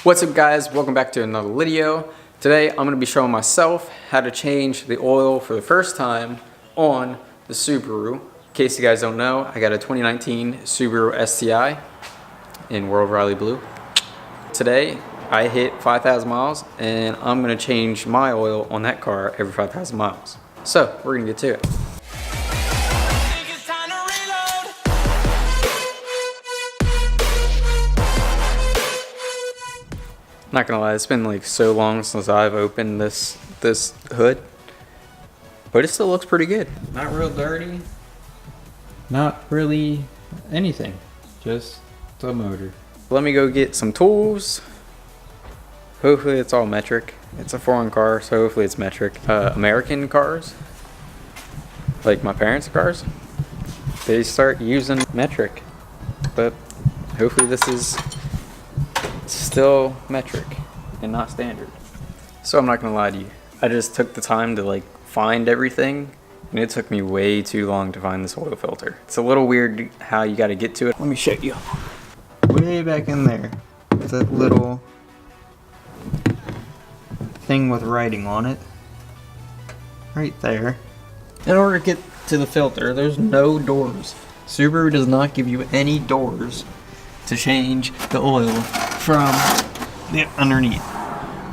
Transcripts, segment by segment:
What's up guys, welcome back to another video. Today I'm going to be showing myself how to change the oil for the first time on the Subaru. In case you guys don't know, I got a 2019 Subaru STI in World Rally Blue. Today I hit 5,000 miles and I'm going to change my oil on that car every 5,000 miles. So we're going to get to it. Not gonna lie, it's been like so long since I've opened this hood, but it still looks pretty good. Not real dirty, not really anything, just the motor. Let me go get some tools. Hopefully it's all metric. It's a foreign car, so hopefully it's metric. American cars, like my parents' cars, they start using metric, but hopefully this is still metric and not standard. So I'm not gonna lie to you, I just took the time to like find everything and it took me way too long to find this oil filter. It's a little weird how you got to get to it. Let me show you. Way back in there, there's that little thing with writing on it right there. In order to get to the filter, there's no doors. Subaru does not give you any doors to change the oil from the underneath.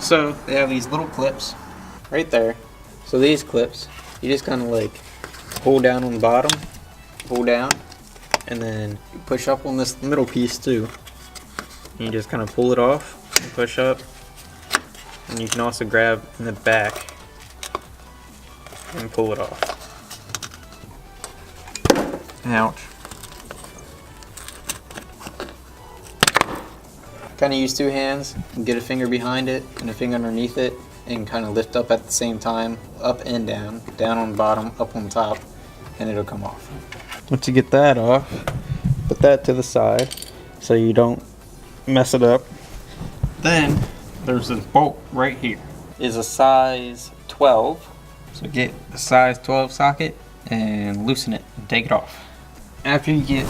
So they have these little clips right there. So these clips, you just kind of like pull down on the bottom, pull down, and then you push up on this middle piece too. And you just kind of pull it off and push up. And you can also grab in the back and pull it off. Ouch. Kind of use two hands and get a finger behind it and a finger underneath it and kind of lift up at the same time, up and down on the bottom, up on the top, and it'll come off. Once you get that off, put that to the side so you don't mess it up. Then there's this bolt right here. It's a size 12, so get the size 12 socket and loosen it and take it off. After you get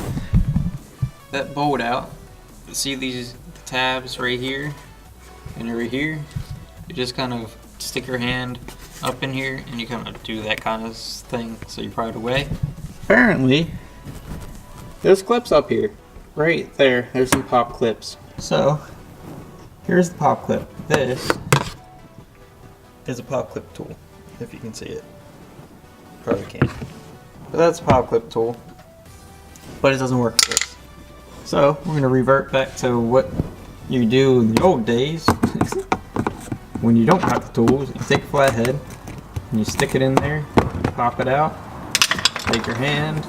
that bolt out, see these tabs right here and over here, you just kind of stick your hand up in here and you kind of do that kind of thing so you pry it away. Apparently there's clips up here, right there, there's some pop clips. So here's the pop clip. This is a pop clip tool, if you can see it. Probably can't, but that's a pop clip tool, but it doesn't work for this. So we're going to revert back to what you do in the old days. When you don't have the tools, you take a flathead and you stick it in there, pop it out, take your hand,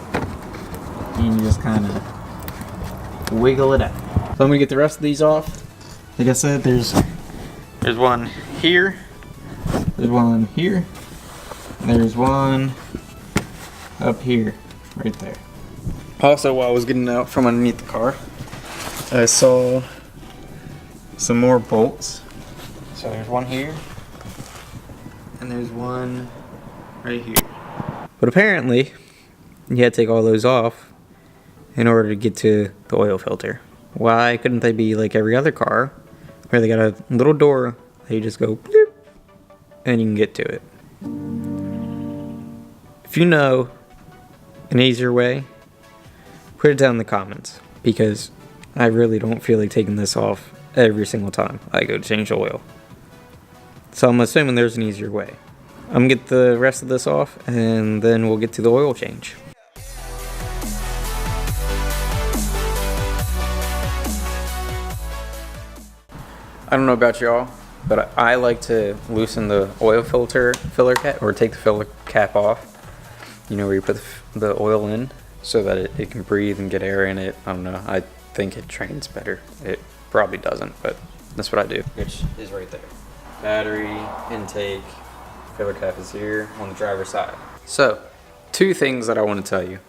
and you just kind of wiggle it out. So I'm going to get the rest of these off. Like I said, there's one here, there's one here, and there's one up here, right there. Also, while I was getting out from underneath the car, I saw some more bolts. So there's one here, and there's one right here. But apparently, you had to take all those off in order to get to the oil filter. Why couldn't they be like every other car, where they got a little door that you just go bloop, and you can get to it? If you know an easier way, put it down in the comments, because I really don't feel like taking this off every single time I go to change oil. So I'm assuming there's an easier way. I'm gonna get the rest of this off and then we'll get to the oil change. I don't know about y'all, but I like to loosen the oil filler cap, or take the filler cap off. You know, where you put the oil in, so that it can breathe and get air in it. I don't know, I think it trains better. It probably doesn't, but that's what I do. Which is right there. Battery, intake, filler cap is here on the driver's side. So, two things that I want to tell you.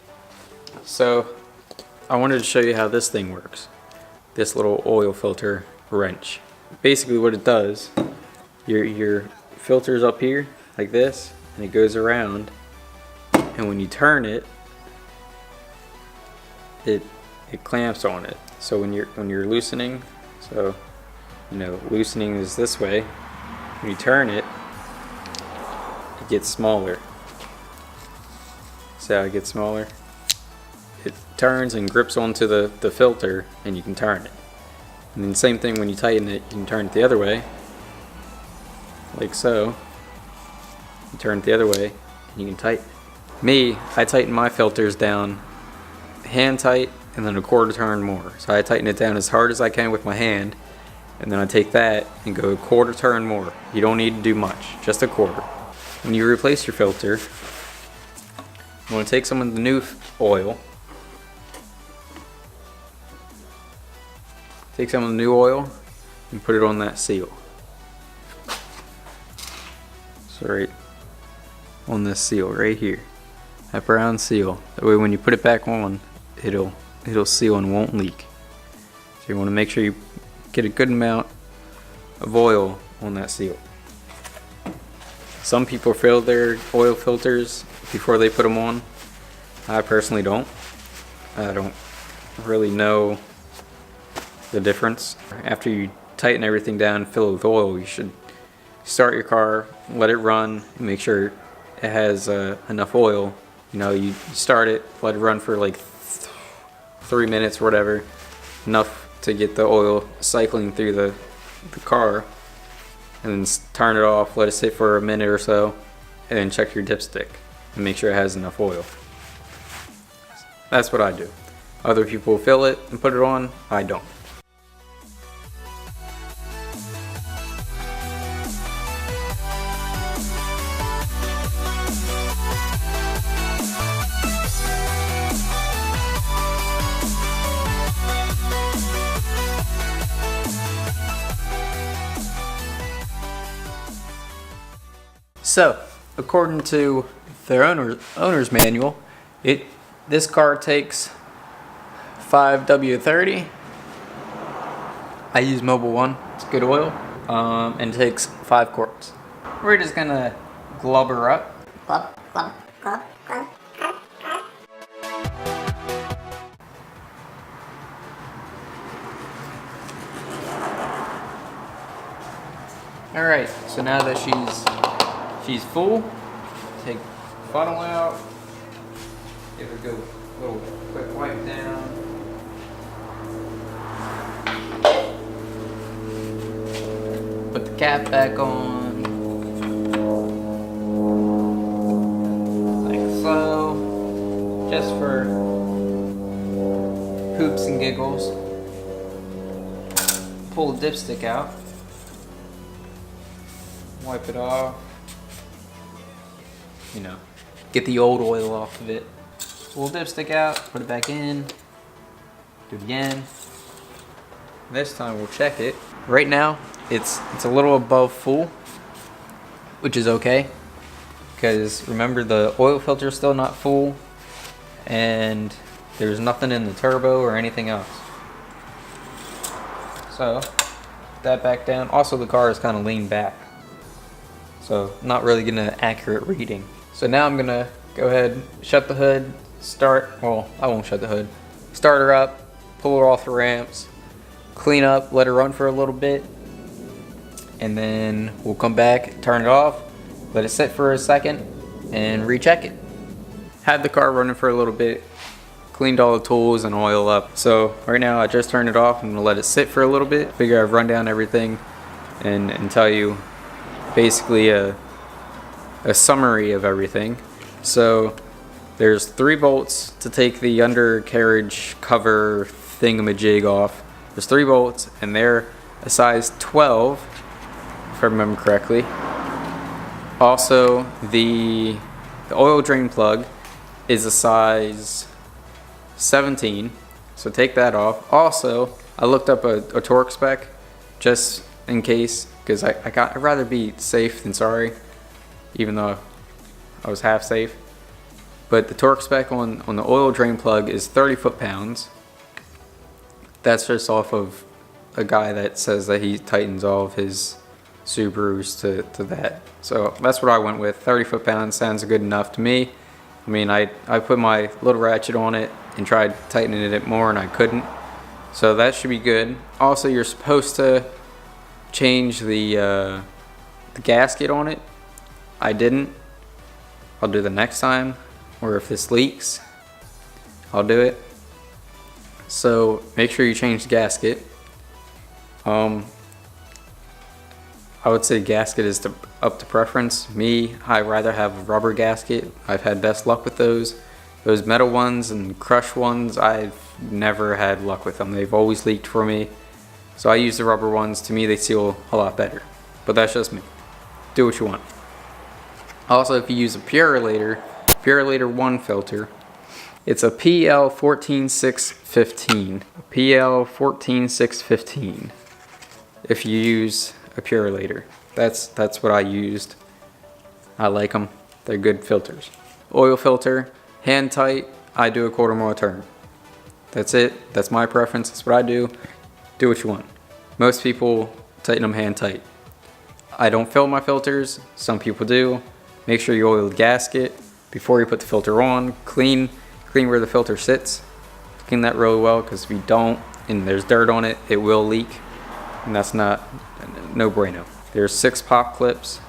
So, I wanted to show you how this thing works. This little oil filter wrench. Basically what it does, your filter's up here, like this, and it goes around, and when you turn it, it clamps on it. So when you're loosening, so loosening is this way. When you turn it, it gets smaller. See how it gets smaller? It turns and grips onto the filter, and you can turn it. And then same thing when you tighten it, you can turn it the other way, like so. You turn it the other way, and you can tighten it. Me, I tighten my filters down hand tight and then a quarter turn more. So I tighten it down as hard as I can with my hand, and then I take that and go a quarter turn more. You don't need to do much, just a quarter. When you replace your filter, you want to take some of the new oil. Take some of the new oil and put it on that seal. So right on this seal right here, that brown seal. That way when you put it back on, it'll seal and won't leak. So you want to make sure you get a good amount of oil on that seal. Some people fill their oil filters before they put them on. I personally don't. I don't really know the difference. After you tighten everything down and fill it with oil, you should start your car, let it run, and make sure it has enough oil. You start it, let it run for like 3 minutes or whatever, enough to get the oil cycling through the car, and then turn it off, let it sit for a minute or so, and then check your dipstick and make sure it has enough oil. That's what I do. Other people fill it and put it on, I don't. So, according to their owner's manual, this car takes 5W30. I use Mobil 1. It's good oil, and it takes 5 quarts. We're just gonna glubber up. Glub, glub, glub, glub. All right. So now that she's full, take the funnel out. Give it a go, little quick wipe down. Put the cap back on, like so, just for hoops and giggles. Pull the dipstick out, wipe it off. Get the old oil off of it. Pull the dipstick out, put it back in, do it again. This time we'll check it. Right now, it's a little above full, which is okay, because remember the oil filter is still not full, and there's nothing in the turbo or anything else. So, put that back down. Also, the car is kind of leaned back, so not really getting an accurate reading. So now I'm gonna go ahead, shut the hood, well, I won't shut the hood. Start her up, pull her off the ramps, clean up, let her run for a little bit, and then we'll come back, turn it off, let it sit for a second, and recheck it. Had the car running for a little bit, cleaned all the tools and oil up. So right now I just turned it off. I'm gonna let it sit for a little bit. Figure I've run down everything and tell you basically a summary of everything. So there's 3 bolts to take the undercarriage cover thingamajig off. There's 3 bolts, and they're a size 12, if I remember correctly. Also, the oil drain plug is a size 17, so take that off. Also, I looked up a torque spec just in case, because I'd rather be safe than sorry, even though I was half safe. But the torque spec on the oil drain plug is 30 foot-pounds. That's just off of a guy that says that he tightens all of his Subarus to that. So that's what I went with. 30 foot-pounds sounds good enough to me. I mean, I put my little ratchet on it and tried tightening it more, and I couldn't. So that should be good. Also, you're supposed to change the gasket on it. I didn't. I'll do the next time, or if this leaks, I'll do it. So make sure you change the gasket. I would say gasket is up to preference. Me, I rather have a rubber gasket. I've had best luck with those. Those metal ones and crush ones, I've never had luck with them. They've always leaked for me. So I use the rubber ones. To me, they seal a lot better. But that's just me. Do what you want. Also, if you use a Purolator 1 filter, it's a PL14615. PL14615. If you use a Purolator, that's what I used. I like them. They're good filters. Oil filter, hand tight. I do a 1/4 mile turn. That's it. That's my preference. That's what I do. Do what you want. Most people tighten them hand tight. I don't fill my filters. Some people do. Make sure you oil the gasket before you put the filter on. Clean where the filter sits. Clean that really well, because if you don't and there's dirt on it, it will leak, and that's no bueno. There's 6 pop clips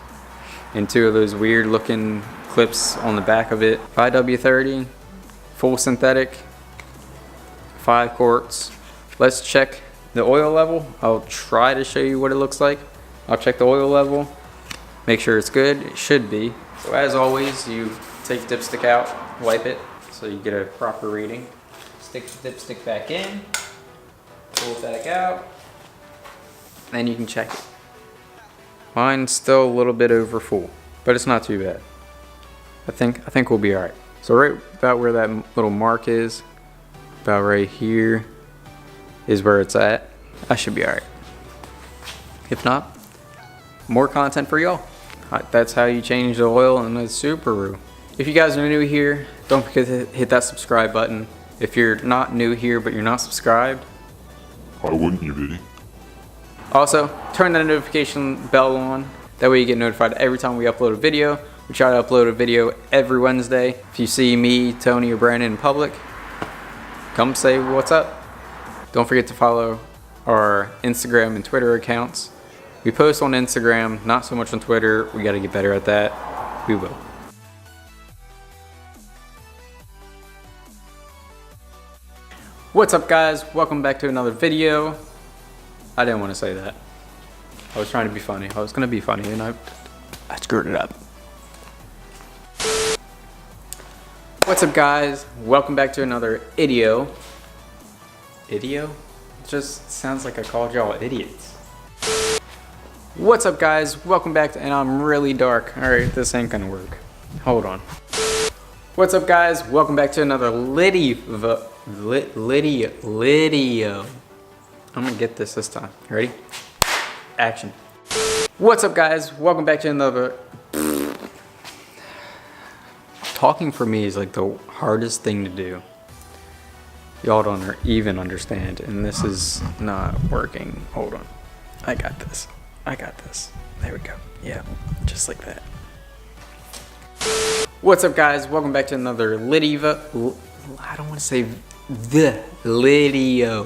and 2 of those weird looking clips on the back of it. 5W30, full synthetic, 5 quarts. Let's check the oil level. I'll try to show you what it looks like. I'll check the oil level, make sure it's good. It should be. So as always, you take the dipstick out, wipe it so you get a proper reading. Stick the dipstick back in, pull it back out, then you can check it. Mine's still a little bit over full, but it's not too bad. I think we'll be all right. So right about where that little mark is, about right here, is where it's at. I should be all right. If not, more content for y'all. That's how you change the oil in a Subaru. If you guys are new here, don't forget to hit that subscribe button. If you're not new here but you're not subscribed, why wouldn't you be? Also, turn that notification bell on. That way you get notified every time we upload a video. We try to upload a video every Wednesday. If you see me, Tony, or Brandon in public, come say what's up. Don't forget to follow our Instagram and Twitter accounts. We post on Instagram, not so much on Twitter. We gotta get better at that. We will. What's up, guys? Welcome back to another video. I didn't want to say that. I was trying to be funny. I was gonna be funny and I screwed it up. What's up, guys? Welcome back to another idio. Idio? It just sounds like I called y'all idiots. What's up, guys? Welcome back to, and I'm really dark. Alright, this ain't gonna work. Hold on. What's up, guys? Welcome back to another Lydio. I'm gonna get this time. Ready? Action. What's up, guys? Welcome back to another... Talking for me is like the hardest thing to do. Y'all don't even understand, and this is not working. Hold on. I got this. I got this. There we go. Yeah, just like that. What's up, guys? Welcome back to another Lydio. I don't want to say the Lydio.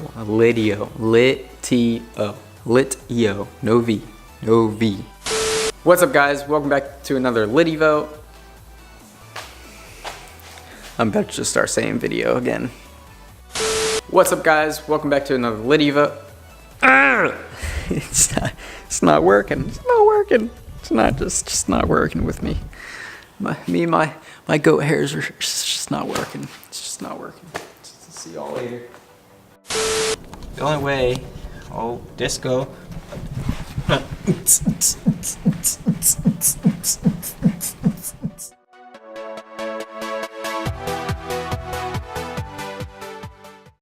Litio. No V. No V. What's up, guys? Welcome back to another Lydio. I'm about to just start saying video again. What's up, guys? Welcome back to another Lydio. It's not working. It's not working. It's not just not working with me. My goat hairs are just not working. It's just not working. See y'all later. The only way. Oh, disco.